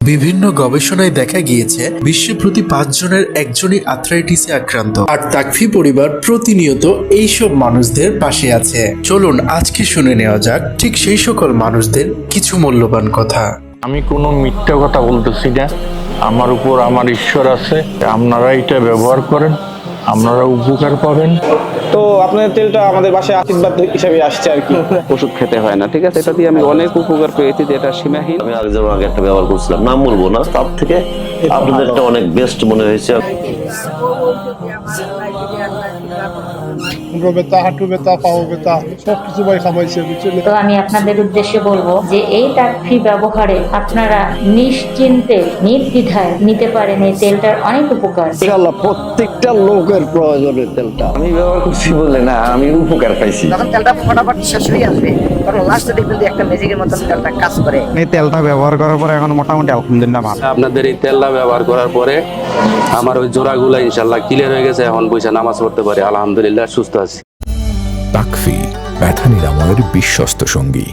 বিভিন্ন গবেষণায় দেখা গিয়েছে বিশ্বে প্রতি 5 জনের একজনই আর্থ্রাইটিসে আক্রান্ত, আর তাকফি পরিবার প্রতিনিয়ত এইসব মানুষদের পাশে আছে। চলুন আজকে শুনে নেওয়া যাক ঠিক সেই সকল মানুষদের কিছু মূল্যবান কথা। আমি কোনো মিথ্যা কথা বলতেছি না, আমার উপর আমার ঈশ্বর আছে। আপনারা এটা ব্যবহার করেন, আপনারা উপকার পাবেন। তো আপনাদের তেলটা আমাদের বাসায় আশীর্বাদ হিসেবে আসছে আর কি। ওষুধ খেতে হয় না, ঠিক আছে। এটা দিয়ে আমি অনেক উপকার পেয়েছি, যেটা সীমাহীন। আমি আগে একটা ব্যবহার করছিলাম, নাম বলবো না, তার থেকে আপনাদেরটা অনেক বেস্ট মনে হয়েছে। হাঁটু ব্যথা, পাও ব্যথা, সবকিছু ভাই খামাইছে, বুঝছেন। তো আমি আপনাদের উদ্দেশ্যে বলবো যে এই তাকফি ব্যবহারে আপনারা নিশ্চিন্তে নির্দ্বিধায় নিতে পারেন। এই তেলটার অনেক উপকার। প্রত্যেকটা লোকের প্রয়োজনের তেলটা আমি ব্যবহার করছি বলে না, আমি উপকার পাইছি। তখন তেলটা ফটাফট শেষ হয়ে আসবে, কারণ লাস্টে দেখবেন যে একটা ম্যাজিকের মতন তেলটা কাজ করে। এই তেলটা ব্যবহার করার পরে এখন মোটামুটি আলহামদুলিল্লাহ ভালো। আপনাদের এই তেলটা ব্যবহার করার পরে আমার ওই জোড়াগুলো ইনশাল্লাহ ক্লিয়ার হয়ে গেছে। এখন বসে নামাজ পড়তে পারি, আলহামদুলিল্লাহ সুস্থ আছি। তাকফি ব্যথা নিরাময়ের বিশ্বস্ত সঙ্গী।